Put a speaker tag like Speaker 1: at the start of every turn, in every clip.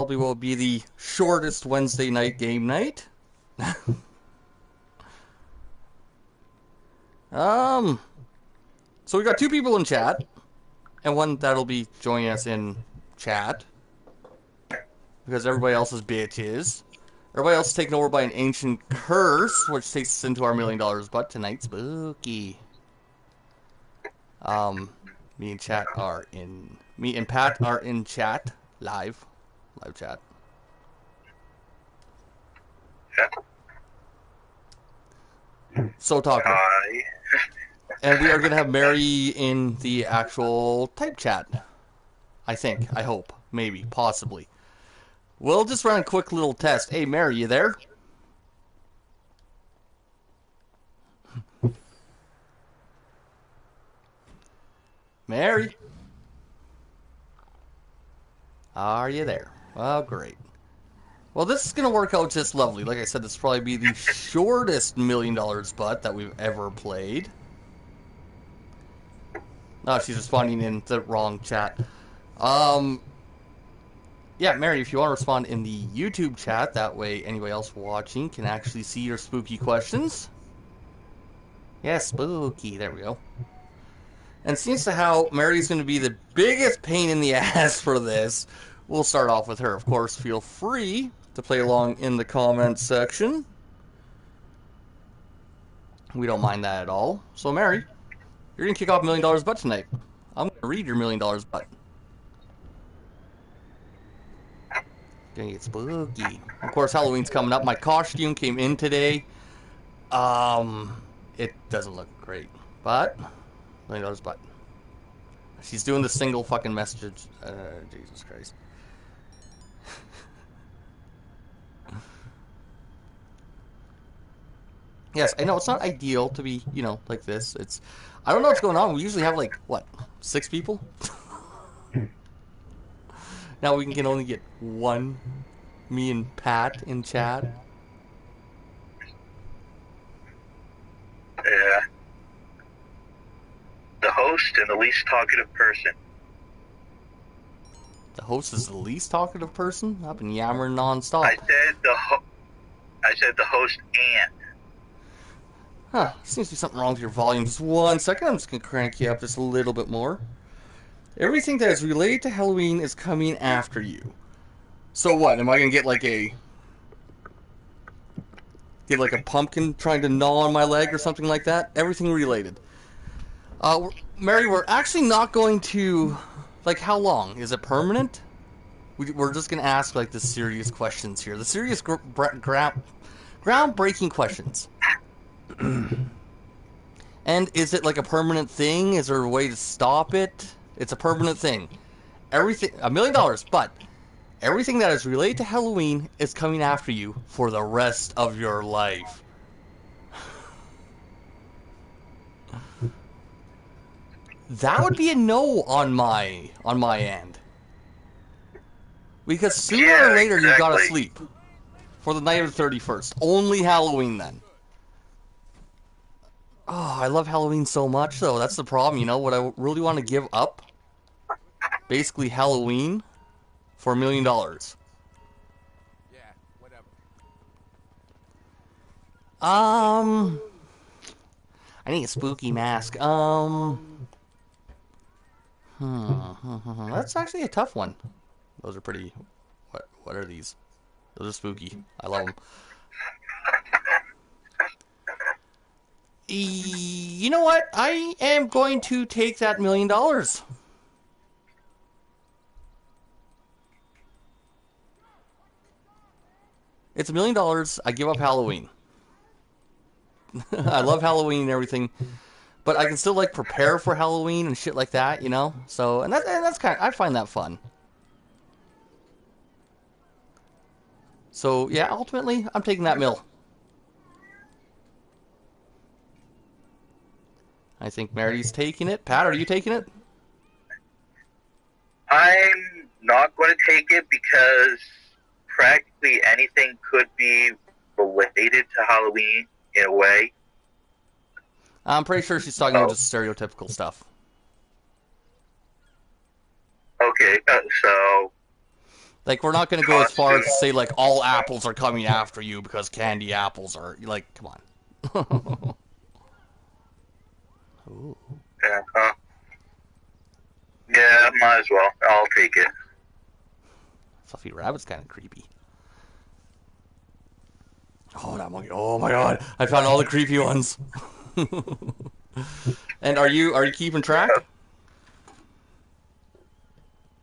Speaker 1: probably will be the shortest Wednesday night game night. um, so we got two people in chat, and one that'll be joining us in chat because everybody else is bitches. Everybody else is taken over by an ancient curse, which takes us into our $1,000,000 butt tonight. Spooky. Me and chat are in. Me and Pat are in chat live chat. So talkative. And we are going to have Mary in the actual type chat. I think. I hope. Maybe. Possibly. We'll just run a quick little test. Hey, Mary, you there? Mary? Are you there? Oh, great. Well, this is going to work out just lovely. Like I said, this will probably be the shortest $1,000,000 butt that we've ever played. No, she's responding in the wrong chat. Yeah, Mary, if you want to respond in the YouTube chat, that way anybody else watching can actually see your spooky questions. Yeah, spooky. There we go. And seems to how Mary's going to be the biggest pain in the ass for this, we'll start off with her. Of course, feel free to play along in the comments section. We don't mind that at all. So, Mary, you're going to kick off $1,000,000 butt tonight. I'm going to read your $1,000,000 butt. Gonna get spooky. Of course, Halloween's coming up. My costume came in today. It doesn't look great, but $1,000,000 butt. She's doing the single fucking message. Jesus Christ. Yes, I know it's not ideal to be, like this. I don't know what's going on. We usually have like, what, 6 people? Now we can only get one, me and Pat in chat.
Speaker 2: Yeah. The host and the least talkative person.
Speaker 1: The host is the least talkative person? I've been yammering nonstop.
Speaker 2: I said the host and.
Speaker 1: Huh, seems to be something wrong with your volume. Just 1 second, I'm just going to crank you up just a little bit more. Everything that is related to Halloween is coming after you. So what, am I going to get like a pumpkin trying to gnaw on my leg or something like that? Everything related. Mary, we're actually not going to, like, how long? Is it permanent? We're just going to ask, like, the serious questions here. The serious groundbreaking questions. And is it like a permanent thing? Is there a way to stop it? It's a permanent thing. Everything, $1,000,000, but everything that is related to Halloween is coming after you for the rest of your life. That would be a no on my end. Because sooner or later you gotta sleep. For the night of the 31st. Only Halloween then. Oh, I love Halloween so much though. That's the problem, what I really want to give up. Basically Halloween for $1,000,000.
Speaker 3: Yeah, whatever.
Speaker 1: I need a spooky mask. That's actually a tough one. Those are pretty. What are these? Those are spooky. I love them. You know what? I am going to take that $1,000,000. It's $1,000,000. I give up Halloween. I love Halloween and everything, but I can still like prepare for Halloween and shit like that, So and that's kind of, I find that fun. So yeah, ultimately I'm taking that mill. I think Mary's taking it. Pat, are you taking it?
Speaker 2: I'm not going to take it because practically anything could be related to Halloween in a way.
Speaker 1: I'm pretty sure she's talking about just stereotypical stuff.
Speaker 2: Okay, so
Speaker 1: Like, we're not going to go as far as to say, like, all apples are coming after you because candy apples are, like, come on. Ooh.
Speaker 2: Yeah, yeah, might as well. I'll take it.
Speaker 1: Fluffy rabbit's kind of creepy. Oh, that monkey. Oh my god. I found all the creepy ones. And are you keeping track?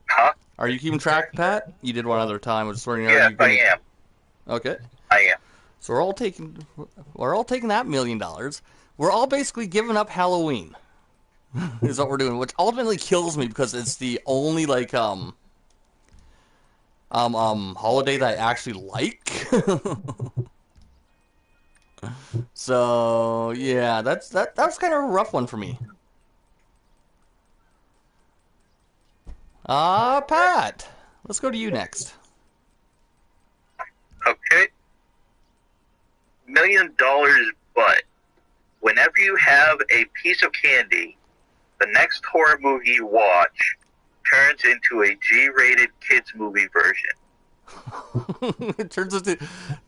Speaker 2: Huh?
Speaker 1: Are you keeping track, Pat? You did one other time. I was just wondering.
Speaker 2: Yeah, I am.
Speaker 1: Okay.
Speaker 2: I am.
Speaker 1: So we're all taking that $1 million. We're all basically giving up Halloween. Is what we're doing, which ultimately kills me because it's the only like holiday that I actually like. So yeah, that was kind of a rough one for me. Pat, let's go to you next.
Speaker 2: Okay. $1 million, but whenever you have a piece of candy, the next horror movie you watch turns into a G-rated kids movie version.
Speaker 1: It turns into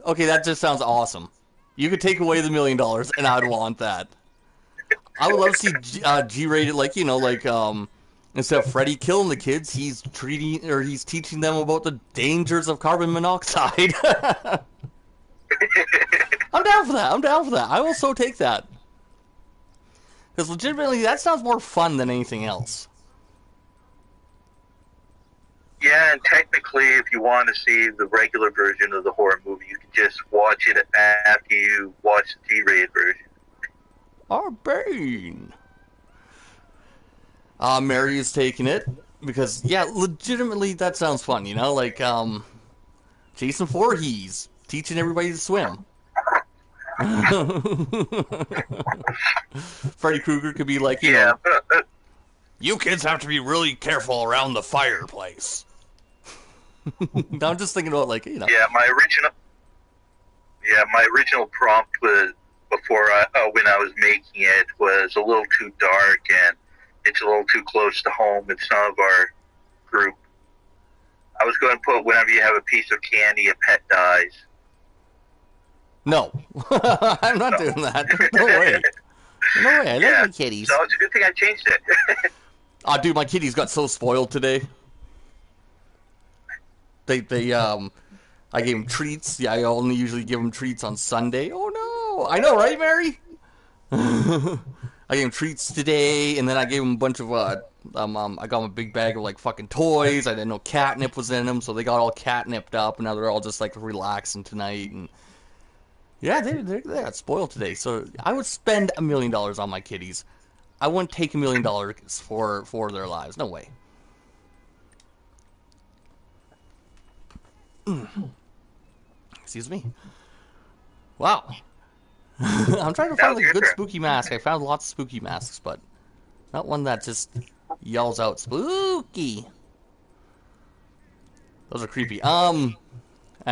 Speaker 1: okay. That just sounds awesome. You could take away the $1 million, and I'd want that. I would love to see G-rated, like instead of Freddy killing the kids, he's teaching them about the dangers of carbon monoxide. I'm down for that. I will so take that. Because legitimately, that sounds more fun than anything else.
Speaker 2: Yeah, and technically, if you want to see the regular version of the horror movie, you can just watch it after you watch the G-rated version.
Speaker 1: Our Bane. Mary is taking it because, yeah, legitimately, that sounds fun. You know, like Jason Voorhees teaching everybody to swim. Freddy Krueger could be like, you know, you kids have to be really careful around the fireplace. I'm just thinking about, like, you know.
Speaker 2: Yeah, my original prompt was before when I was making it was a little too dark and it's a little too close to home in some of our group. I was going to put whenever you have a piece of candy, a pet dies.
Speaker 1: No, I'm not doing that. No way. No way. I love my kitties.
Speaker 2: So it's a good thing I changed it.
Speaker 1: Dude, my kitties got so spoiled today. I gave them treats. Yeah, I only usually give them treats on Sunday. Oh no! I know, right, Mary? I gave them treats today, and then I gave them a bunch of I got them a big bag of like fucking toys. I didn't know catnip was in them, so they got all catnipped up, and now they're all just like relaxing tonight. And yeah, they got spoiled today. So I would spend $1 million on my kitties. I wouldn't take $1 million for their lives. No way. Excuse me. Wow. I'm trying to find like a good spooky mask. I found lots of spooky masks, but not one that just yells out spooky. Those are creepy. I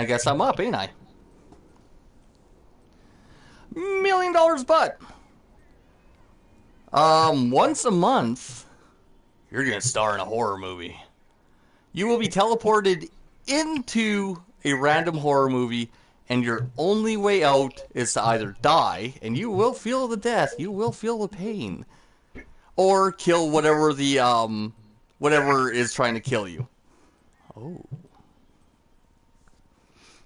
Speaker 1: guess I'm up, ain't I? $1 million butt. Once a month, you're gonna star in a horror movie. You will be teleported into a random horror movie, and your only way out is to either die, and you will feel the death, you will feel the pain, or kill whatever whatever is trying to kill you. Oh.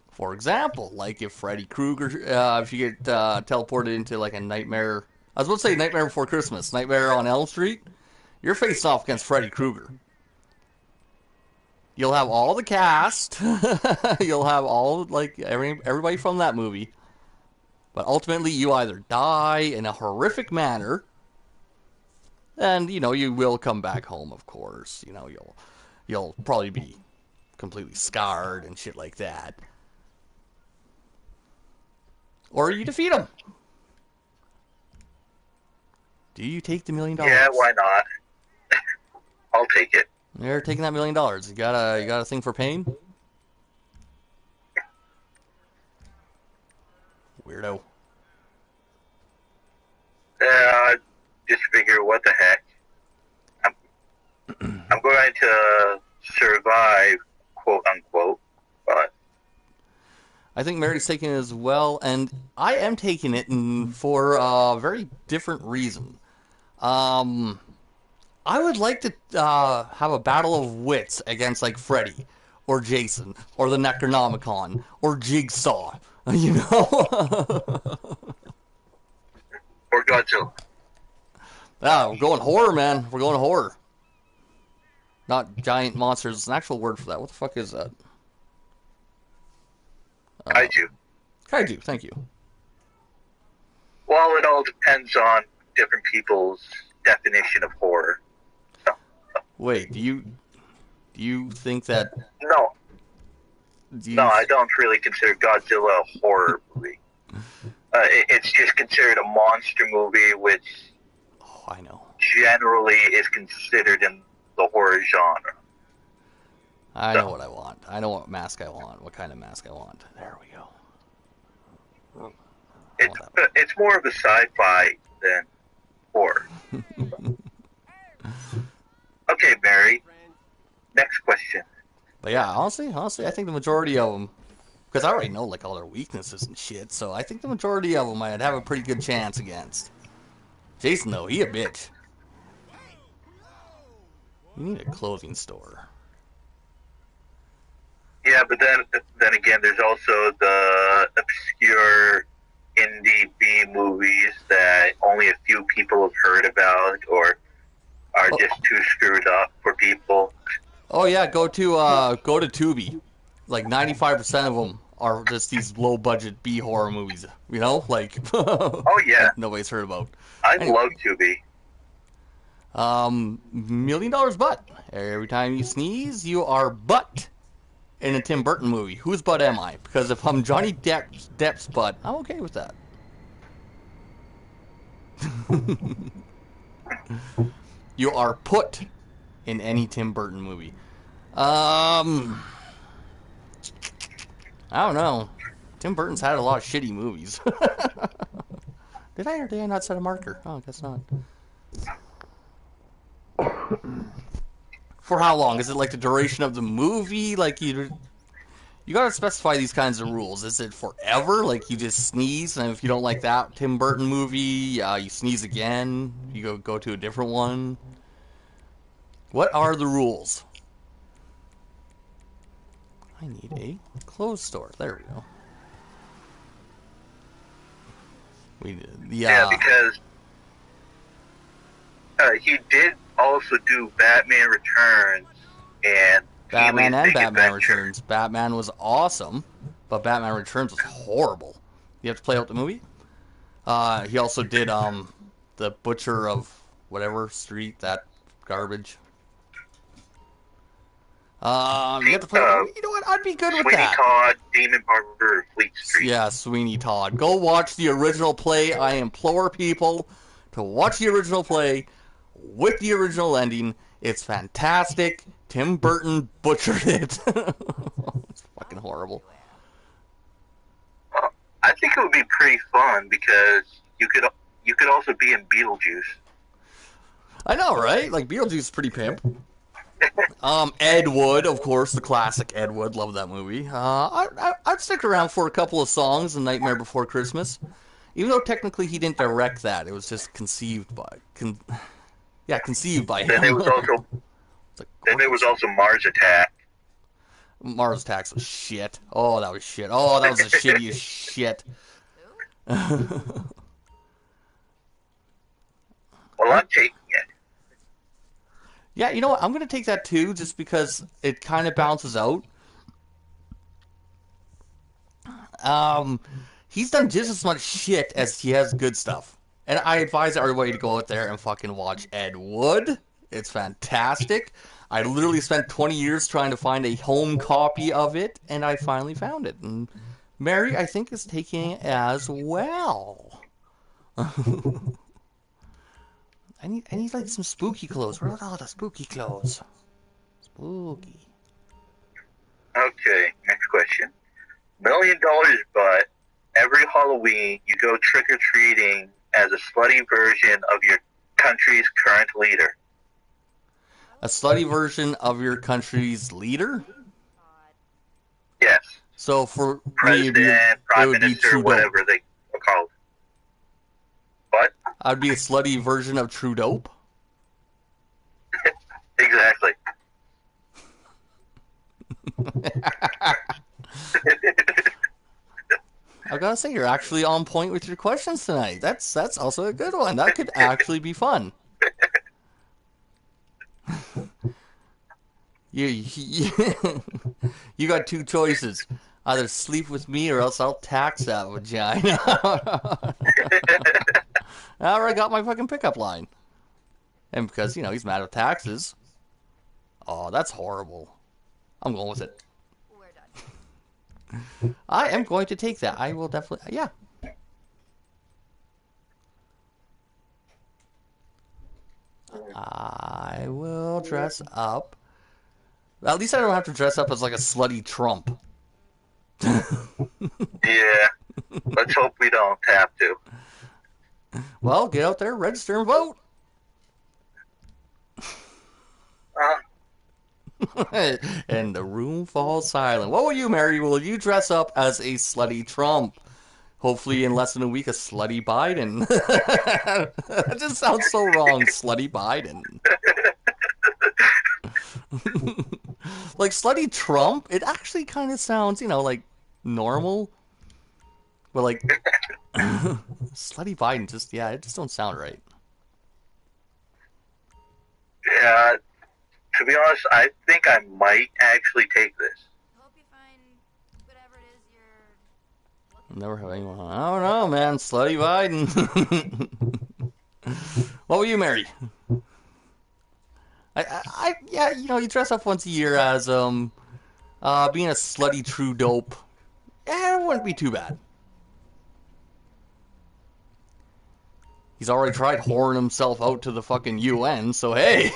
Speaker 1: For example, like if Freddy Krueger, if you get teleported into like a nightmare, I was about to say Nightmare Before Christmas, Nightmare on Elm Street, you're facing off against Freddy Krueger. You'll have all the cast. You'll have all, like, everybody from that movie. But ultimately, you either die in a horrific manner, and, you know, you will come back home, of course. You know, you'll probably be completely scarred and shit like that. Or you defeat them. Do you take the $1 million?
Speaker 2: Yeah, why not? I'll take it.
Speaker 1: You're taking that $1 million. You got a thing for pain? Weirdo.
Speaker 2: Just figure what the heck. I'm going to survive quote unquote. But
Speaker 1: I think Mary's taking it as well, and I am taking it for a very different reason. I would like to have a battle of wits against like Freddy or Jason or the Necronomicon or Jigsaw, you know?
Speaker 2: or Godzilla.
Speaker 1: Yeah, we're going horror, man. We're going horror. Not giant monsters. It's an actual word for that. What the fuck is that?
Speaker 2: Kaiju.
Speaker 1: Kaiju, thank you.
Speaker 2: Well, it all depends on different people's definition of horror.
Speaker 1: Wait, do you think that...
Speaker 2: No. No, I don't really consider Godzilla a horror movie. It's just considered a monster movie, which
Speaker 1: I know.
Speaker 2: generally is considered in the horror genre.
Speaker 1: I know what I want. I know what mask I want. What kind of mask I want. There we go.
Speaker 2: It's more of a sci-fi than horror. Okay, Barry. Next question.
Speaker 1: But yeah, honestly, I think the majority of them, because I already know like all their weaknesses and shit, so I think the majority of them I'd have a pretty good chance against. Jason, though, he a bitch. You need a clothing store.
Speaker 2: Yeah, but then again, there's also the obscure indie B movies that only a few people have heard about or are just too screwed up for people.
Speaker 1: Oh yeah, go to Tubi. Like 95% of them are just these low budget B horror movies. You know, like
Speaker 2: oh yeah,
Speaker 1: nobody's heard about.
Speaker 2: I love Tubi.
Speaker 1: $1 million butt. Every time you sneeze, you are butt. In a Tim Burton movie, whose butt am I? Because if I'm Johnny Depp's butt, I'm okay with that. You are put in any Tim Burton movie. I don't know. Tim Burton's had a lot of shitty movies. Did I or did I not set a marker? Oh, I guess not. For how long? Is it like the duration of the movie? Like you gotta specify these kinds of rules. Is it forever? Like you just sneeze, and if you don't like that Tim Burton movie, you sneeze again. You go to a different one. What are the rules? I need a clothes store. There we go.
Speaker 2: Yeah, because he did also do Batman Returns and
Speaker 1: Batman and
Speaker 2: Big
Speaker 1: Batman
Speaker 2: Adventure.
Speaker 1: Returns. Batman was awesome, but Batman Returns was horrible. You have to play out the movie. He also did the Butcher of whatever street, that garbage. You have to play. You know what? I'd be good with
Speaker 2: Sweeney
Speaker 1: that.
Speaker 2: Todd, Demon Barber, Fleet Street.
Speaker 1: Yeah, Sweeney Todd. Go watch the original play. I implore people to watch the original play with the original ending. It's fantastic. Tim Burton butchered it. It's fucking horrible.
Speaker 2: I think it would be pretty fun because you could also be in Beetlejuice.
Speaker 1: I know, right? Like Beetlejuice is pretty pimp. Ed Wood, of course, the classic Ed Wood. Love that movie. I'd stick around for a couple of songs in Nightmare Before Christmas, even though technically he didn't direct that. It was just conceived by conceived by him.
Speaker 2: Then there was also Mars Attack.
Speaker 1: Mars Attacks was shit. Oh, that was shit. Oh, that was the shittiest shit.
Speaker 2: Well, I'm taking it.
Speaker 1: Yeah, you know what? I'm going to take that too, just because it kind of balances out. He's done just as much shit as he has good stuff. And I advise everybody to go out there and fucking watch Ed Wood. It's fantastic. I literally spent 20 years trying to find a home copy of it, and I finally found it. And Mary, I think, is taking it as well. I need like some spooky clothes. Where are all the spooky clothes? Spooky.
Speaker 2: Okay, next question. $1 million, but every Halloween you go trick-or-treating as a slutty version of your country's current leader.
Speaker 1: A slutty version of your country's leader? So for me,
Speaker 2: president,
Speaker 1: it
Speaker 2: prime
Speaker 1: would be
Speaker 2: minister,
Speaker 1: Trudeau.
Speaker 2: whatever they are called. What?
Speaker 1: I'd be a slutty version of Trudeau.
Speaker 2: Exactly.
Speaker 1: I gotta say, you're actually on point with your questions tonight. That's also a good one. That could actually be fun. You got two choices. Either sleep with me or else I'll tax that vagina. I already got my fucking pickup line. And because, he's mad at taxes. Oh, that's horrible. I'm going with it.
Speaker 4: We're done.
Speaker 1: I am going to take that. I will definitely, yeah. I will dress up. At least I don't have to dress up as like a slutty Trump.
Speaker 2: Yeah. Let's hope we don't have to.
Speaker 1: Well, get out there, register, and vote. And the room falls silent. What will you, Mary? Will you dress up as a slutty Trump? Hopefully, in less than a week, a slutty Biden. That just sounds so wrong, slutty Biden. Like slutty Trump, it actually kind of sounds, like normal. But like slutty Biden, it just don't sound right.
Speaker 2: Yeah. To be honest, I think I might actually take this.
Speaker 4: Hope you find whatever it is you're looking
Speaker 1: Never have anyone. I don't know, man. Slutty Biden. What will you marry? Yeah, you dress up once a year as being a slutty Trudeau. Yeah, it wouldn't be too bad. He's already tried whoring himself out to the fucking UN, so hey.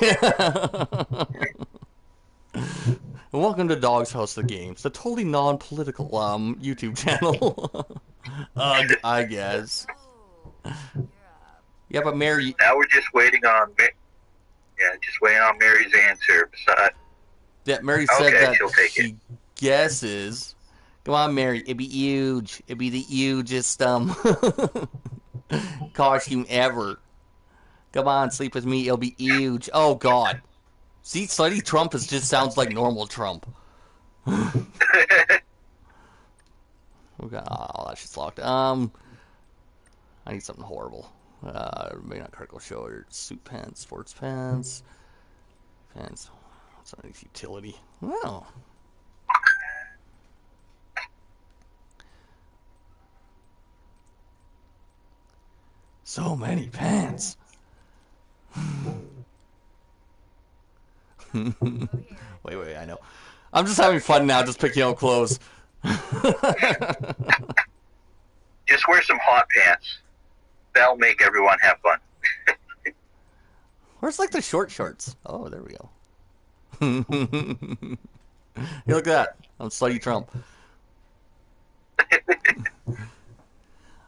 Speaker 1: Welcome to Dog's House of Games, the totally non-political YouTube channel. I guess.
Speaker 4: Oh, you're up.
Speaker 1: Yeah, but Mary.
Speaker 2: Now we're just waiting on Mary's answer.
Speaker 1: Yeah, Mary said
Speaker 2: Okay,
Speaker 1: that
Speaker 2: she'll take
Speaker 1: she guesses. Come on, Mary. It'd be huge. It'd be the hugest costume ever. Come on, sleep with me. It'll be huge. Oh God. See, slutty Trump just sounds like normal Trump. Okay. Oh, that shit's locked. I need something horrible. Maybe not cargo shorts, suit pants, sports pants, pants. What's underneath utility? Well. So many pants. Wait, I know. I'm just having fun now, just picking out clothes.
Speaker 2: Just wear some hot pants. That'll make everyone have fun.
Speaker 1: Where's like the short shorts? Oh, there we go. Hey, look at that. I'm slutty Trump.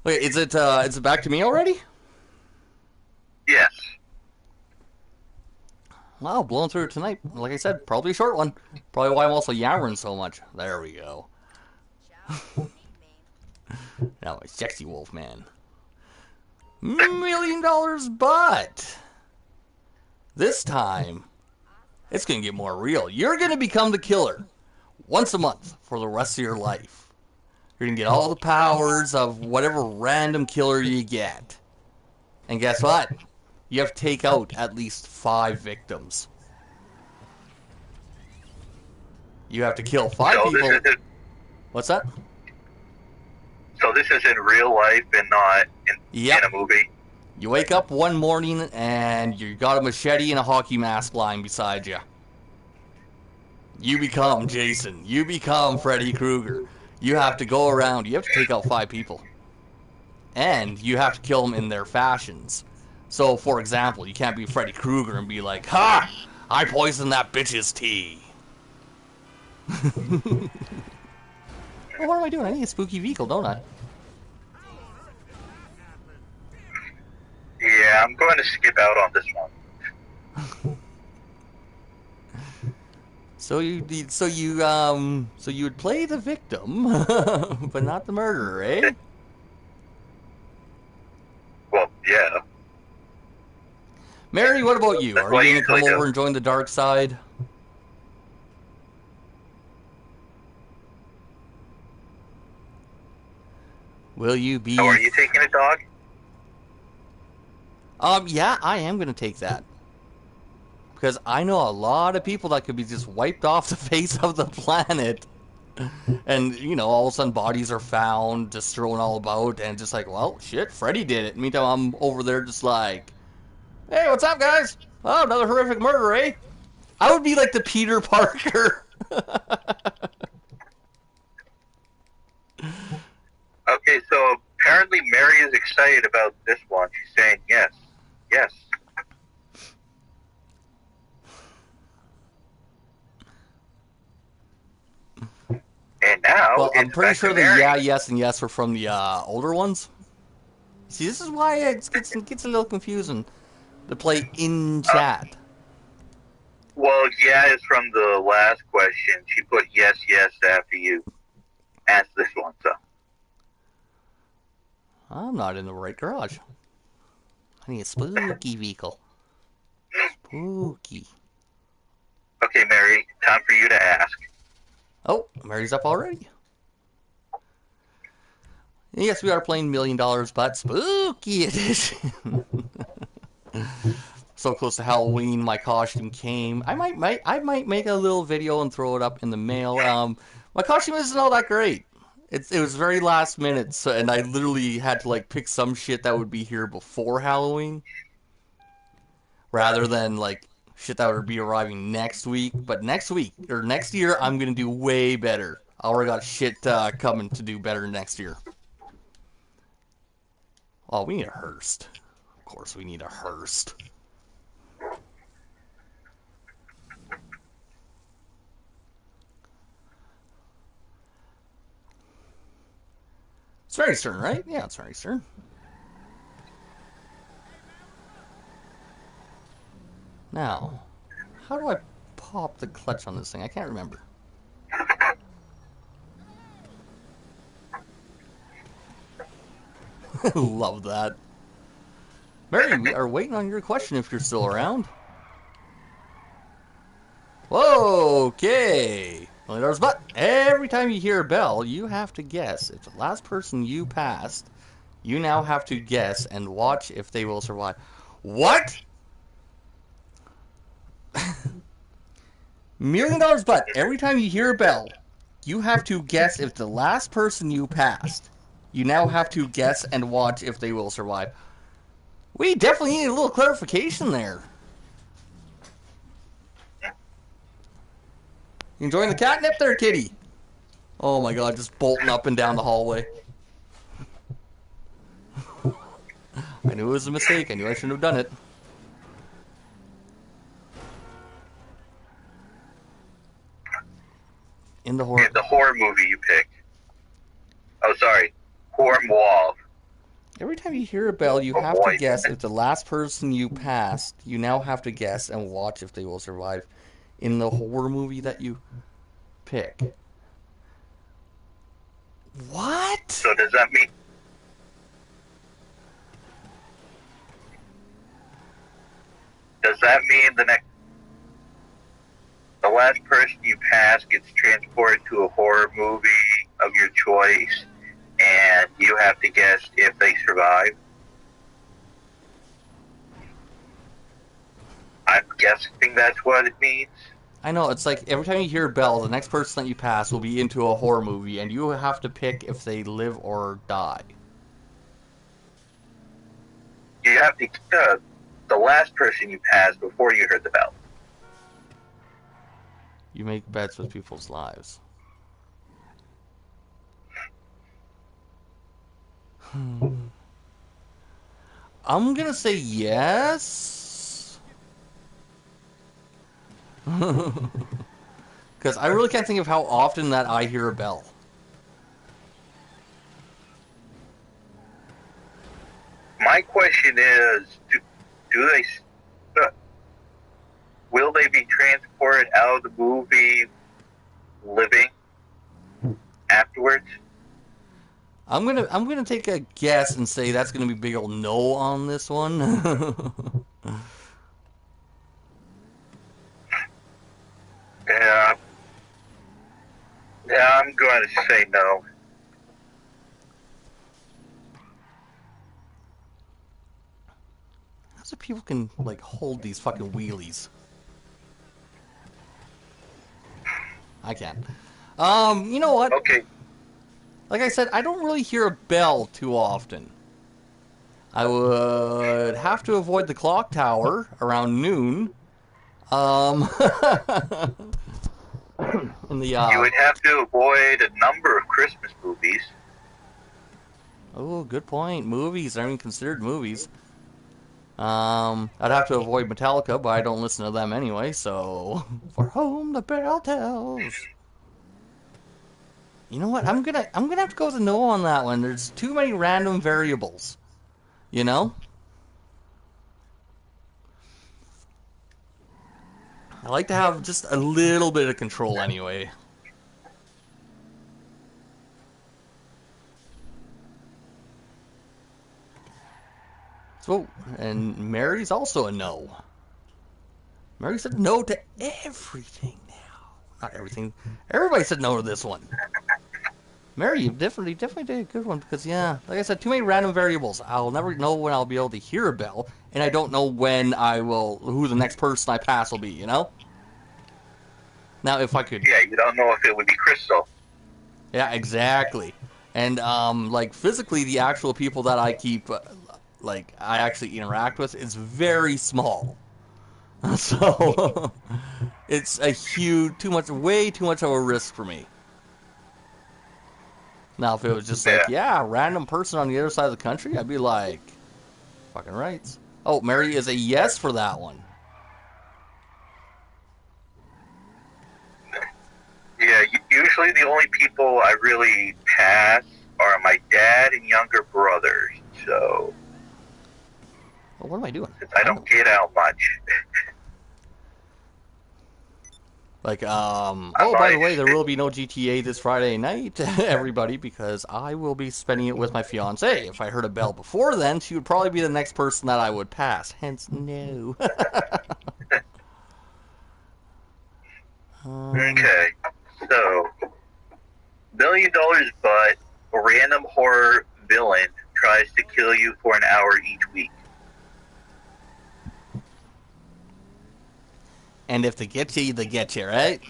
Speaker 1: Wait, is it back to me already?
Speaker 2: Yes.
Speaker 1: Wow, blowing through it tonight. Like I said, probably a short one. Probably why I'm also yammering so much. There we go. Now a sexy wolf man. $1 million, but this time it's gonna get more real. You're gonna become the killer once a month for the rest of your life. You're gonna get all the powers of whatever random killer you get. And guess what? You have to take out at least 5 victims. You have to kill 5
Speaker 2: So
Speaker 1: people.
Speaker 2: this is
Speaker 1: What's that?
Speaker 2: so this is in real life and not
Speaker 1: Yep.
Speaker 2: in a movie.
Speaker 1: You wake up one morning and you got a machete and a hockey mask lying beside you. You become Jason. You become Freddy Krueger. You have to go around. You have to take out 5 people. And you have to kill them in their fashions. So, for example, you can't be Freddy Krueger and be like, "Ha! I poisoned that bitch's tea." Well, what am I doing? I need a spooky vehicle, don't I?
Speaker 2: Yeah, I'm going to skip out on this one.
Speaker 1: So you would play the victim, but not the murderer, eh?
Speaker 2: Well, yeah.
Speaker 1: Mary, what about you?
Speaker 2: That's
Speaker 1: Are
Speaker 2: what I
Speaker 1: you gonna
Speaker 2: usually
Speaker 1: come
Speaker 2: do.
Speaker 1: over and join the dark side? Will you
Speaker 2: So
Speaker 1: be?
Speaker 2: are you taking a dog?
Speaker 1: Yeah, I am gonna take that. Because I know a lot of people that could be just wiped off the face of the planet. And, you know, all of a sudden bodies are found, just thrown all about, and just like, well, shit, Freddy did it. Meantime, I'm over there just like, hey, what's up, guys? Oh, another horrific murder, eh? I would be like the Peter Parker.
Speaker 2: Okay, so apparently Mary is excited about this one. She's saying yes. Yes. And now
Speaker 1: Well, I'm
Speaker 2: it's
Speaker 1: pretty
Speaker 2: back
Speaker 1: sure
Speaker 2: to
Speaker 1: the
Speaker 2: Mary.
Speaker 1: yeah, yes, and yes are from the older ones. See, this is why it gets a little confusing to play in chat.
Speaker 2: Well, yeah is from the last question. She put yes, yes after you asked this one, so.
Speaker 1: I'm not in the right garage. I need a spooky vehicle. Spooky.
Speaker 2: Okay, Mary, time for you to ask.
Speaker 1: Oh, Mary's up already. Yes, we are playing $1 Million, but spooky edition. So close to Halloween, my costume came. I might make a little video and throw it up in the mail. My costume isn't all that great. It was very last minute, so, and I literally had to like pick some shit that would be here before Halloween, rather than like shit that would be arriving next week. But next week or next year, I'm gonna do way better. I already got shit coming to do better next year. Oh, we need a hearse. Of course, we need a hearse. It's Mary's turn, right? Yeah, it's Mary's turn. Now, how do I pop the clutch on this thing? I can't remember. Love that. Mary, we are waiting on your question if you're still around. Whoa, okay. Well, there's but every time you hear a bell, you have to guess if the last person you passed, you now have to guess and watch if they will survive. What? $1 Million but every time you hear a bell, you have to guess if the last person you passed, you now have to guess and watch if they will survive. We definitely need a little clarification there. You enjoying the catnip there, kitty? Oh my god, just bolting up and down the hallway. I knew it was a mistake. I knew I shouldn't have done it. In the horror.
Speaker 2: The horror movie you picked. Oh, sorry. Horror Wall.
Speaker 1: Every time you hear a bell, you have to guess if the last person you passed, you now have to guess and watch if they will survive in the horror movie that you pick. What?
Speaker 2: So does that mean the last person you pass gets transported to a horror movie of your choice, and you have to guess if they survive? I'm guessing that's what it means.
Speaker 1: I know, it's like every time you hear a bell, the next person that you pass will be into a horror movie, and you have to pick if they live or die.
Speaker 2: You have to guess the last person you passed before you heard the bell.
Speaker 1: You make bets with people's lives. I'm gonna say yes. Because I really can't think of how often that I hear a bell.
Speaker 2: My question is, do they... will they be transported out of the movie living afterwards?
Speaker 1: I'm gonna take a guess and say that's gonna be big old no on this one.
Speaker 2: Yeah. Yeah, I'm going to say no.
Speaker 1: How's it people can like hold these fucking wheelies? I can't. You know what?
Speaker 2: Okay.
Speaker 1: Like I said, I don't really hear a bell too often. I would have to avoid the clock tower around noon. In the
Speaker 2: You would have to avoid a number of Christmas movies.
Speaker 1: Oh, good point. Movies aren't even considered movies. I'd have to avoid Metallica, but I don't listen to them anyway, so for whom the bell tells. You know what? I'm gonna have to go with a no on that one. There's too many random variables. You know? I like to have just a little bit of control anyway. So, and Mary's also a no. Mary said no to everything now. Not everything. Everybody said no to this one. Mary, you definitely did a good one because, yeah, like I said, too many random variables. I'll never know when I'll be able to hear a bell, and I don't know when who the next person I pass will be, you know? Now, if I could...
Speaker 2: Yeah, you don't know if it would be Crystal.
Speaker 1: Yeah, exactly. And, like, physically, the actual people that I keep, like, I actually interact with is very small. So, it's a way too much of a risk for me. Now, if it was just like, yeah, random person on the other side of the country, I'd be like, fucking rights. Oh, Mary is a yes for that one.
Speaker 2: Yeah, usually the only people I really pass are my dad and younger brothers, so...
Speaker 1: Well, what am I doing?
Speaker 2: I don't get out much.
Speaker 1: Like, oh, by the way, there will be no GTA this Friday night, everybody, because I will be spending it with my fiancée. If I heard a bell before then, she would probably be the next person that I would pass. Hence, no.
Speaker 2: Okay, so, $1 million but a random horror villain tries to kill you for an hour each week.
Speaker 1: And if they get you, they get you, right?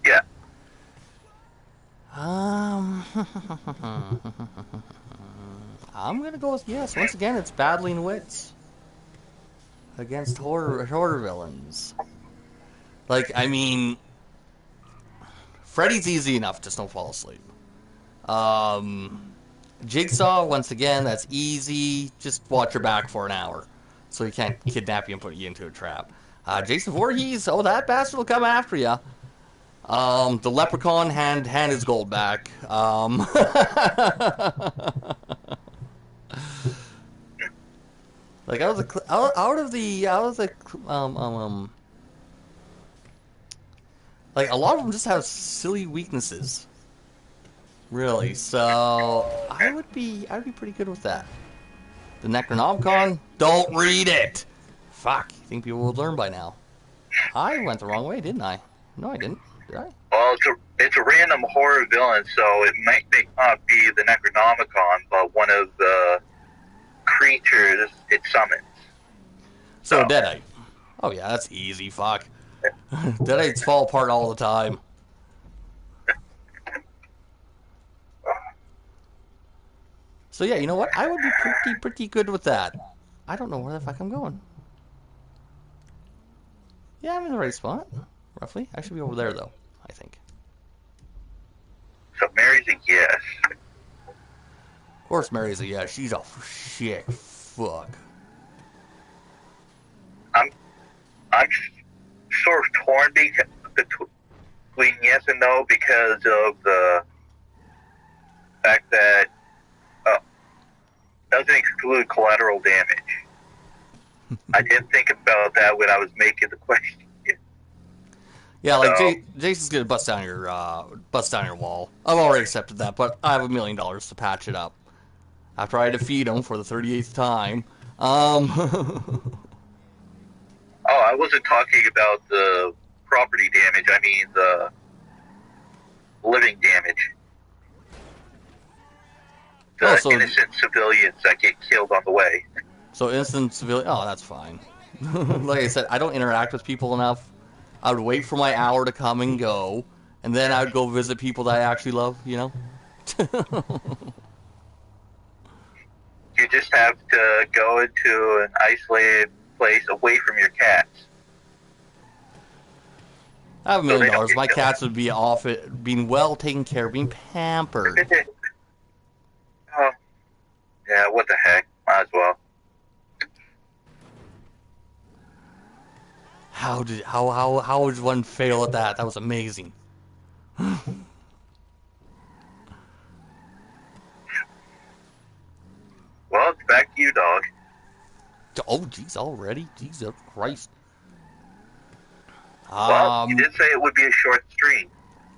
Speaker 2: Yeah.
Speaker 1: I'm gonna go with yes. Once again, it's battling wits against horror villains. Like, I mean, Freddy's easy enough, just don't fall asleep. Jigsaw, once again, that's easy. Just watch your back for an hour, so he can't kidnap you and put you into a trap. Jason Voorhees, oh, that bastard will come after you. The leprechaun, hand his gold back. Like out of the like a lot of them just have silly weaknesses. Really, so I would be pretty good with that. The Necronomicon, don't read it. Fuck, you think people would learn by now? I went the wrong way, didn't I? No, I didn't. Did I?
Speaker 2: Well, it's a random horror villain, so it might not be the Necronomicon, but one of the creatures it summons.
Speaker 1: So Deadite. Oh yeah, that's easy. Fuck. Deadites fall apart all the time. So yeah, you know what? I would be pretty good with that. I don't know where the fuck I'm going. Yeah, I'm in the right spot, roughly. I should be over there though, I think.
Speaker 2: So Mary's a yes.
Speaker 1: Of course, Mary's a yes. She's a shit fuck.
Speaker 2: I'm sort of torn between yes and no because of the fact that doesn't exclude collateral damage. I didn't think about that when I was making the question.
Speaker 1: Yeah, like
Speaker 2: So,
Speaker 1: Jason's gonna bust down your wall. I've already accepted that, but I have $1 million to patch it up. After I defeat him for the 38th time.
Speaker 2: oh, I wasn't talking about the property damage. I mean the living damage. The
Speaker 1: Oh, so
Speaker 2: innocent civilians that get killed on the way.
Speaker 1: innocent civilian. Oh, that's fine. Like I said, I don't interact with people enough. I would wait for my hour to come and go, and then I would go visit people that I actually love. You know.
Speaker 2: You just have to go into an isolated place away from your cats.
Speaker 1: I have $1
Speaker 2: So they
Speaker 1: million.
Speaker 2: don't get
Speaker 1: My
Speaker 2: killed.
Speaker 1: cats would be off it, being well taken care of, being pampered.
Speaker 2: Oh, yeah, what the heck? Might as well.
Speaker 1: How would one fail at that? That was amazing.
Speaker 2: Well, it's back to you, dog.
Speaker 1: Oh, jeez, already? Jesus Christ.
Speaker 2: Well, you did say it would be a short stream.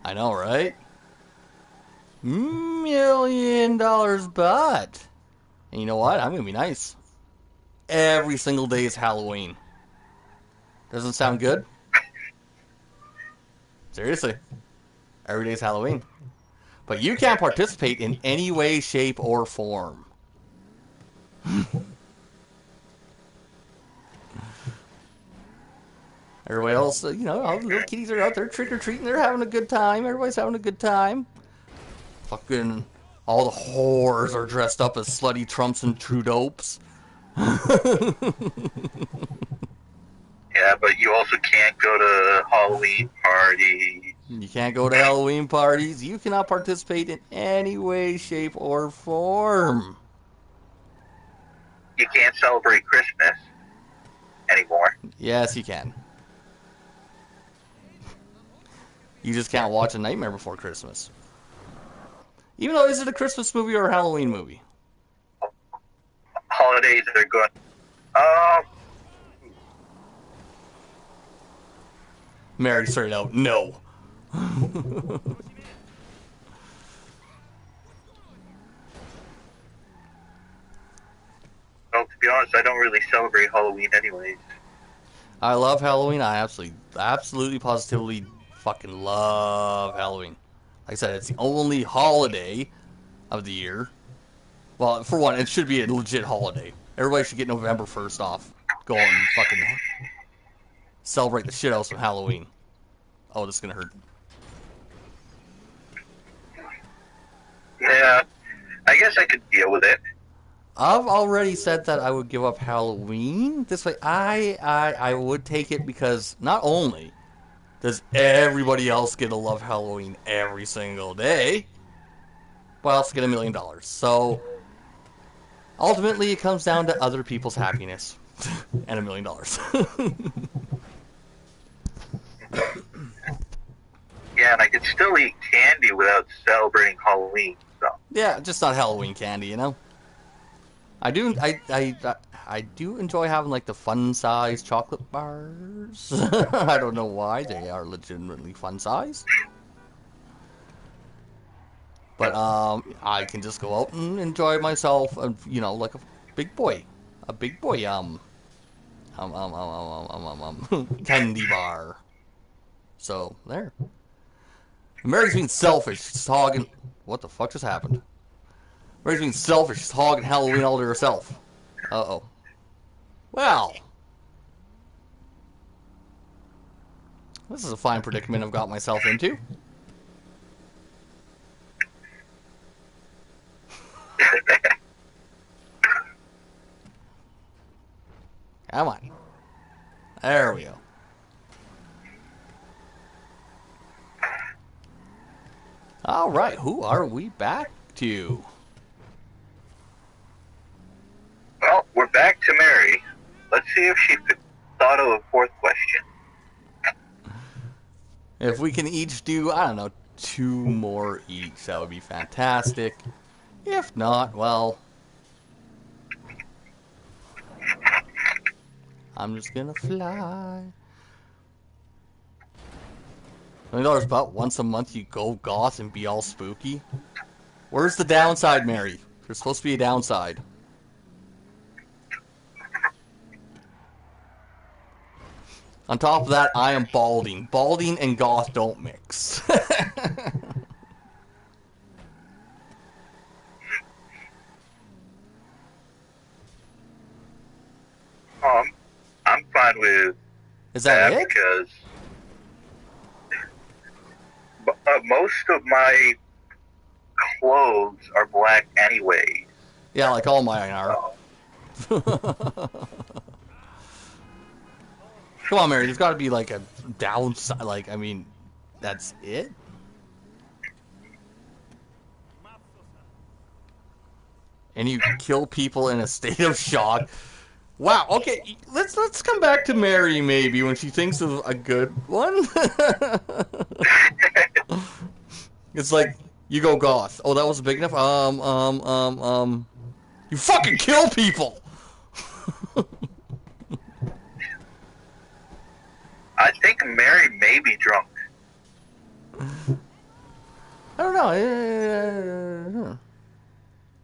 Speaker 1: I know, right? $1 million, but... And you know what? I'm gonna be nice. Every single day is Halloween. Doesn't sound good? Seriously. Every day is Halloween. But you can't participate in any way, shape, or form. Everybody else, you know, all the little kitties are out there trick-or-treating. They're having a good time. Everybody's having a good time. Fucking all the whores are dressed up as slutty Trumps and Trudopes.
Speaker 2: Yeah, but you also can't go to Halloween parties.
Speaker 1: You can't go to Halloween parties. You cannot participate in any way, shape, or form.
Speaker 2: You can't celebrate Christmas anymore.
Speaker 1: Yes, you can. You just can't watch A Nightmare Before Christmas. Even though, is it a Christmas movie or a Halloween movie?
Speaker 2: Holidays are good.
Speaker 1: Mary straight out, no.
Speaker 2: Well, to be honest, I don't really celebrate Halloween anyways.
Speaker 1: I love Halloween. I absolutely, positively fucking love Halloween. Like I said, it's the only holiday of the year. Well, for one, it should be a legit holiday. Everybody should get November 1st off. Go and fucking celebrate the shit out of some Halloween. Oh, this is gonna hurt.
Speaker 2: Yeah, I guess I could deal with it.
Speaker 1: I've already said that I would give up Halloween. This way, I would take it because not only does everybody else get to love Halloween every single day, but I also get $1 million. So ultimately, it comes down to other people's happiness and $1 million.
Speaker 2: Yeah, and I could still eat candy without celebrating Halloween. So
Speaker 1: Yeah, just not Halloween candy, you know. I do enjoy having like the fun size chocolate bars. I don't know why, they are legitimately fun size. But I can just go out and enjoy myself, you know, like a big boy, candy bar. So there. Mary's being selfish. She's hogging. What the fuck just happened? Mary's being selfish. She's hogging Halloween all to herself. Uh-oh. Well. This is a fine predicament I've got myself into. Come on. There we go. Alright, who are we back to?
Speaker 2: well, we're back to Mary. Let's see if she thought of a fourth question.
Speaker 1: If we can each do, I don't know, 2 more each, that would be fantastic. If not, well... I'm just gonna fly. $20 about once a month you go goth and be all spooky. Where's the downside, Mary? There's supposed to be a downside. On top of that, I am balding. Balding and goth don't mix.
Speaker 2: I'm fine with
Speaker 1: Is that it?
Speaker 2: because most of my clothes are black anyway.
Speaker 1: Yeah, like all mine are. Come on, Mary. There's got to be like a downside. Like, I mean, that's it. And you kill people in a state of shock. Wow. Okay, let's come back to Mary maybe when she thinks of a good one. It's like you go goth. Oh, that was big enough. You fucking kill people.
Speaker 2: I think Mary may be drunk.
Speaker 1: I don't know.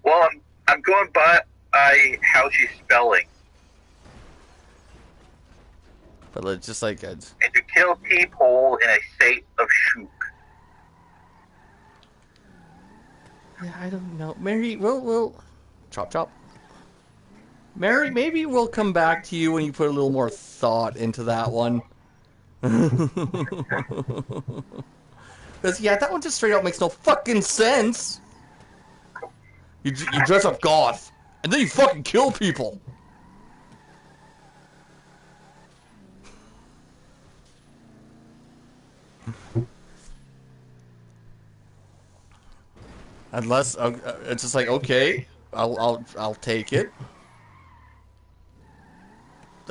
Speaker 2: Well, I'm going by how she's spelling.
Speaker 1: But it's just like
Speaker 2: And to kill people in a state of shook.
Speaker 1: yeah, I don't know. Mary, we'll chop chop. Mary, maybe we'll come back to you when you put a little more thought into that one. Because yeah, that one just straight out makes no fucking sense. You dress up goth, and then you fucking kill people. Unless it's just like okay, I'll take it.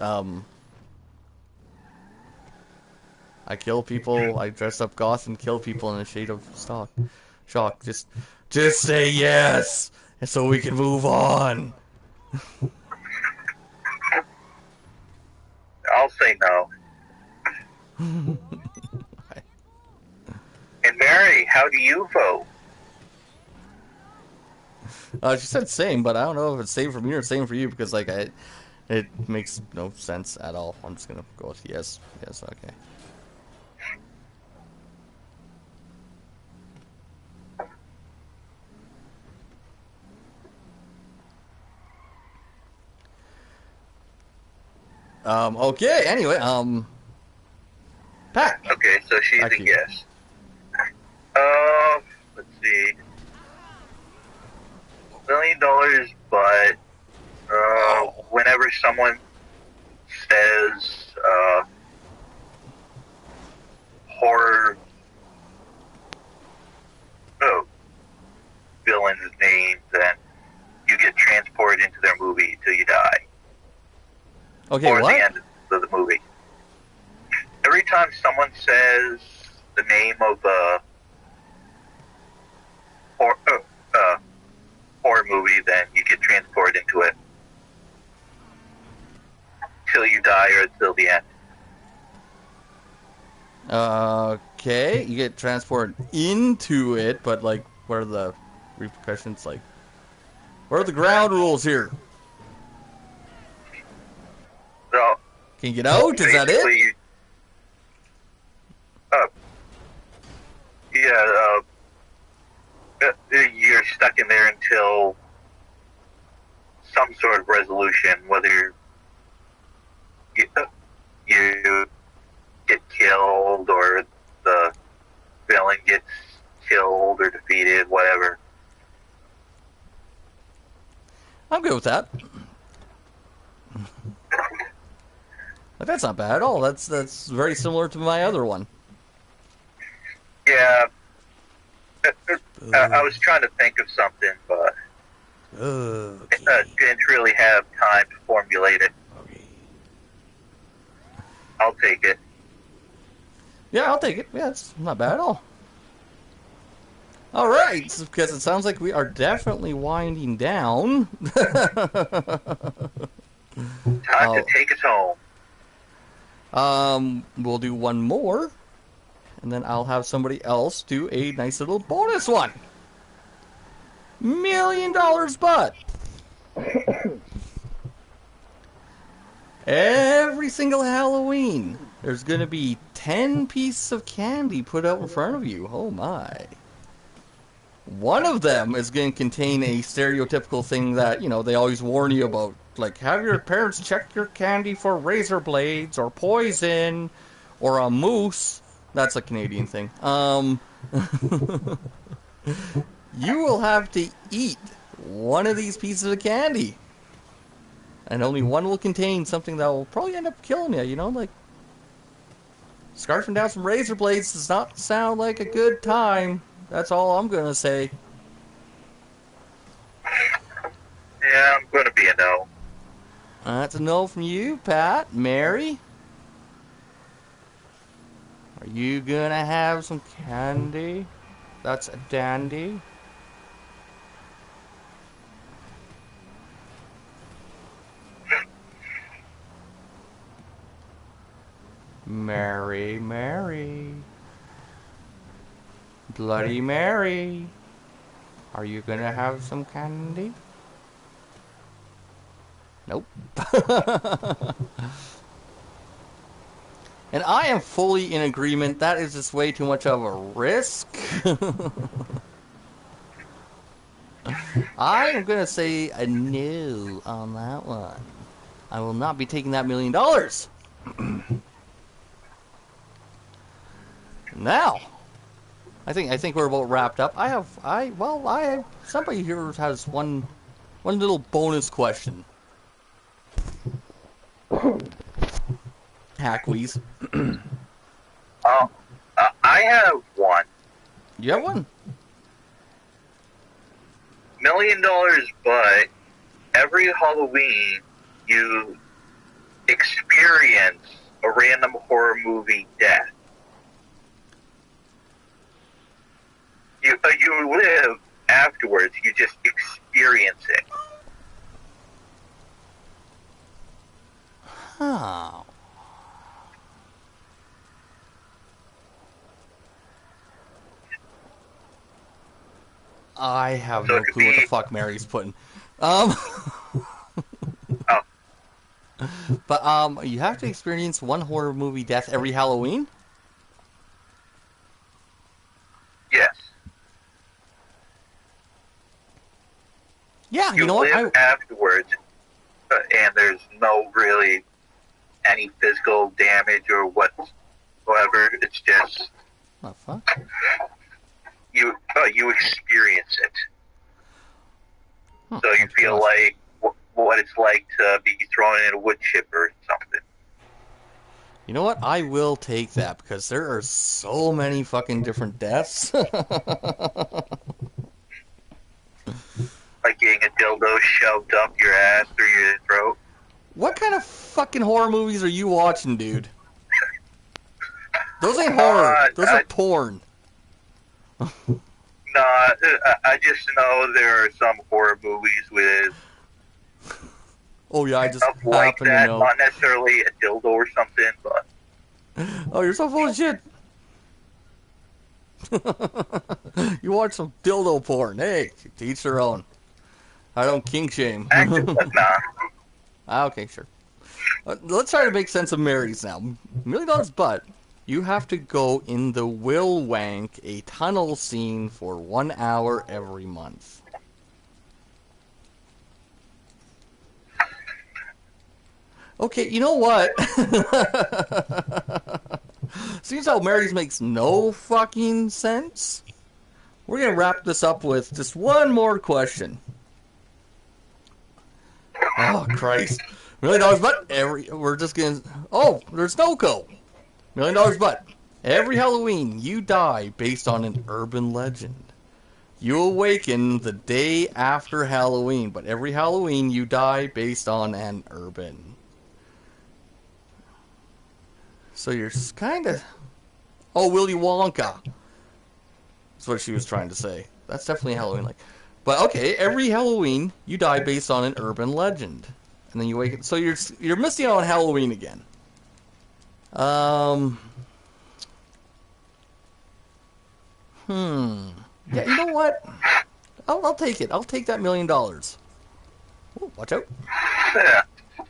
Speaker 1: I kill people. I dress up goth and kill people in a shade of shock. Just say yes, and so we can move on.
Speaker 2: I'll say no. And Mary, how do you vote?
Speaker 1: She said same, but I don't know if it's same for me or same for you because like it makes no sense at all. I'm just gonna go with yes. Yes, okay. Okay, anyway, Pat.
Speaker 2: Okay, so she's a yes. Let's see. $1 million, but whenever someone says horror villain's name, then you get transported into their movie until you die.
Speaker 1: Okay,
Speaker 2: or
Speaker 1: what?
Speaker 2: the end of the movie. Every time someone says the name of a horror movie, then you get transported into it till you die or till the end.
Speaker 1: Okay, you get transported into it, but like, what are the repercussions? Like, what are the ground rules here?
Speaker 2: So,
Speaker 1: can you get out? Is that it?
Speaker 2: You're stuck in there until some sort of resolution, whether you get killed or the villain gets killed or defeated, whatever.
Speaker 1: I'm good with that. But that's not bad at all. That's very similar to my other one.
Speaker 2: Yeah. I was trying to think of something, but didn't really have time to formulate it.
Speaker 1: Okay.
Speaker 2: I'll take it.
Speaker 1: Yeah, I'll take it. Yeah, it's not bad at all. All right, because it sounds like we are definitely winding down.
Speaker 2: Time to take us home.
Speaker 1: We'll do one more, and then I'll have somebody else do a nice little bonus one. $1 million butt. Every single Halloween, there's going to be 10 pieces of candy put out in front of you. Oh my. One of them is going to contain a stereotypical thing that, you know, they always warn you about. Like, have your parents check your candy for razor blades or poison or a moose. That's a Canadian thing. You will have to eat one of these pieces of candy. And only one will contain something that will probably end up killing you, you know? Like, scarfing down some razor blades does not sound like a good time. That's all I'm gonna say.
Speaker 2: Yeah, I'm gonna be a no.
Speaker 1: That's a no from you, Pat. Mary? Are you gonna have some candy? That's a dandy. Mary, Mary. Bloody Mary. Are you gonna have some candy? Nope. And I am fully in agreement. That is just way too much of a risk. I am gonna say a no on that one. I will not be taking that $1 million. Now, I think we're about wrapped up. I have somebody here has one little bonus question. Hackwees.
Speaker 2: I have one.
Speaker 1: You have one?
Speaker 2: $1 million, but every Halloween you experience a random horror movie death. You live afterwards. You just experience it.
Speaker 1: Oh. I have no clue what the fuck Mary's putting.
Speaker 2: Oh.
Speaker 1: But you have to experience one horror movie death every Halloween?
Speaker 2: Yes.
Speaker 1: Yeah, you
Speaker 2: You
Speaker 1: know what?
Speaker 2: live afterwards, and there's no really any physical damage or whatsoever. It's just
Speaker 1: What the fuck?
Speaker 2: you experience it.
Speaker 1: Huh,
Speaker 2: So you
Speaker 1: that's
Speaker 2: feel
Speaker 1: gross.
Speaker 2: like what it's like to be thrown in a wood chipper or something.
Speaker 1: You know what? I will take that because there are so many fucking different deaths.
Speaker 2: Like getting a dildo shoved up your ass or your throat.
Speaker 1: What kind of fucking horror movies are you watching, dude? Those ain't horror. Those are porn.
Speaker 2: No, I just know there are some horror movies with
Speaker 1: Oh yeah, I just
Speaker 2: stuff like
Speaker 1: happen to
Speaker 2: that.
Speaker 1: know.
Speaker 2: Not necessarily a dildo or something, but
Speaker 1: Oh, you're so full of shit. You watch some dildo porn. Hey, to each their own. I don't kink shame.
Speaker 2: actually, nah.
Speaker 1: Okay, sure. Let's try to make sense of Mary's now. $1 million, but you have to go in the Will Wank, a tunnel scene for 1 hour every month. Okay, you know what? Seems how Mary's makes no fucking sense. We're gonna wrap this up with just one more question. Oh Christ! $1 million, but we're just gonna. Oh, there's no go. $1 million, but every Halloween you die based on an urban legend. You awaken the day after Halloween, but every Halloween you die based on an urban. So you're kind of... Oh, Willy Wonka. That's what she was trying to say. That's definitely Halloween-like. But okay, every Halloween you die based on an urban legend, and then you wake up. So you're missing out on Halloween again. Um. Yeah, you know what? I'll take it. I'll take that $1 million. Ooh, watch out.
Speaker 2: Yeah. Some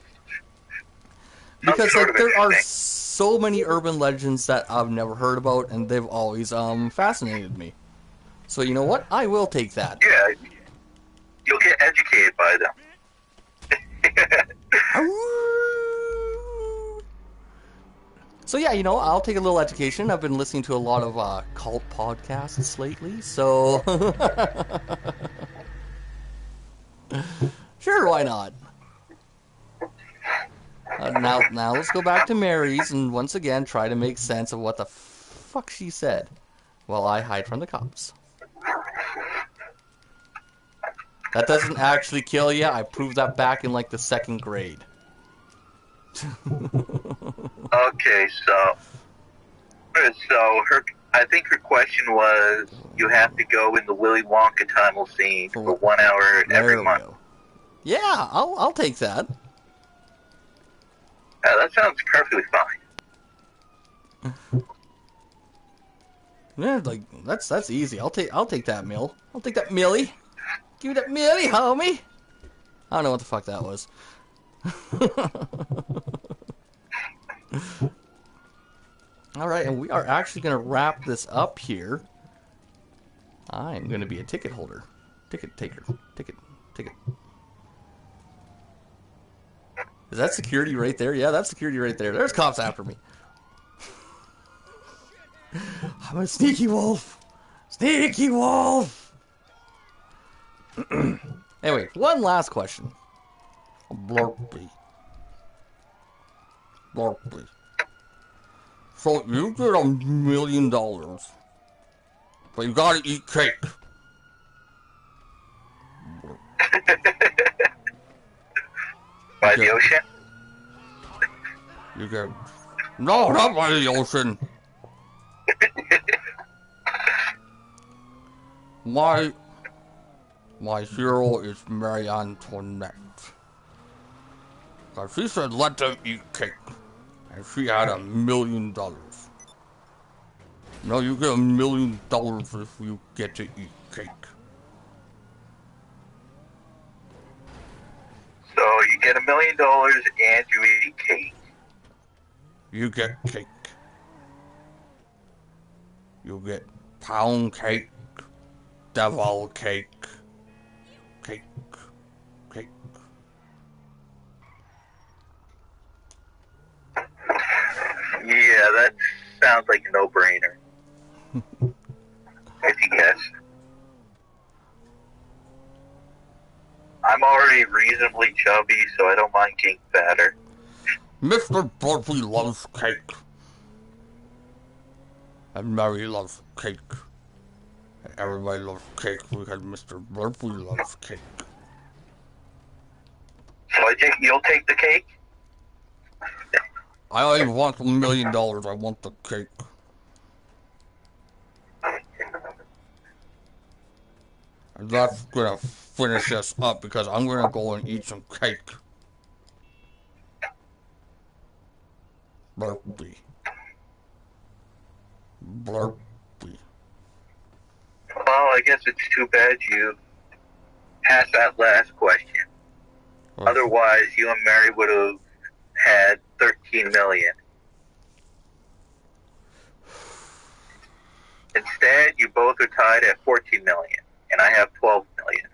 Speaker 1: Because
Speaker 2: sort
Speaker 1: like
Speaker 2: of
Speaker 1: there are
Speaker 2: interesting.
Speaker 1: so many urban legends that I've never heard about, and they've always fascinated me. So you know what? I will take that.
Speaker 2: Yeah, you'll get educated by them.
Speaker 1: So yeah, you know, I'll take a little education. I've been listening to a lot of cult podcasts lately, so sure, why not? Now let's go back to Mary's and once again try to make sense of what the fuck she said while I hide from the cops. That doesn't actually kill you. I proved that back in like the 2nd grade.
Speaker 2: Okay, so her, I think her question was, you have to go in the Willy Wonka time scene for 1 hour every
Speaker 1: There we
Speaker 2: month.
Speaker 1: go. Yeah, I'll take that.
Speaker 2: That sounds perfectly fine.
Speaker 1: Yeah, like that's easy. I'll take that mill. I'll take that millie. Give me that millie, homie. I don't know what the fuck that was. All right, and we are actually going to wrap this up here. I'm going to be a ticket holder. Ticket taker. Ticket. Is that security right there? Yeah, that's security right there. There's cops after me. I'm a sneaky wolf. Sneaky wolf. Anyway, one last question. Blurpy. So you get $1 million, but you gotta eat cake.
Speaker 2: By the ocean?
Speaker 1: You get no, not by the ocean. My hero is Marie Antoinette. She said let them eat cake, and she had $1 million. No, you get $1 million if you get to eat cake.
Speaker 2: So you get $1 million and you eat cake.
Speaker 1: You get cake. You get pound cake, devil cake.
Speaker 2: Yeah, that sounds like a no-brainer. If you guess. I'm already reasonably chubby, so I don't mind getting fatter.
Speaker 1: Mr. Burpee loves cake. And Mary loves cake. And everybody loves cake because Mr. Burpee loves cake.
Speaker 2: So I think you'll take the cake?
Speaker 1: I don't even want $1 million, I want the cake. And that's gonna finish us up because I'm gonna go and eat some cake. Burpee.
Speaker 2: Well, I guess it's too bad you passed that last question. Otherwise, you and Mary would have had 13 million. Instead, you both are tied at 14 million, and I have 12 million.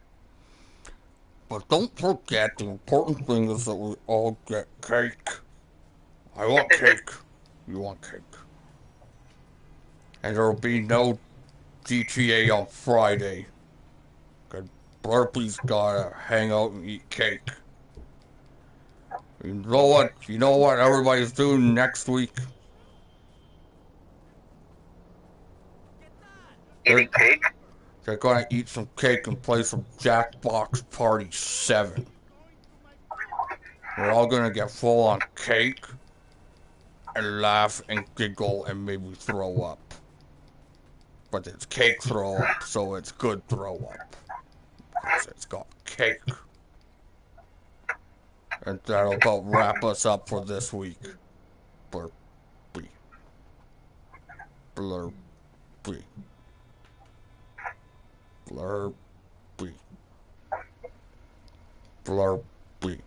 Speaker 1: But don't forget, the important thing is that we all get cake. I want cake. You want cake. And there'll be no GTA on Friday. Cause Burpee's gotta hang out and eat cake. You know what everybody's doing next week?
Speaker 2: Eating cake?
Speaker 1: They're gonna eat some cake and play some Jackbox Party 7. We're all gonna get full on cake and laugh and giggle and maybe throw up. But it's cake throw up, so it's good throw up. Because it's got cake. And that'll about wrap us up for this week. Burp. Blurpy. Blurpy. Blurpy.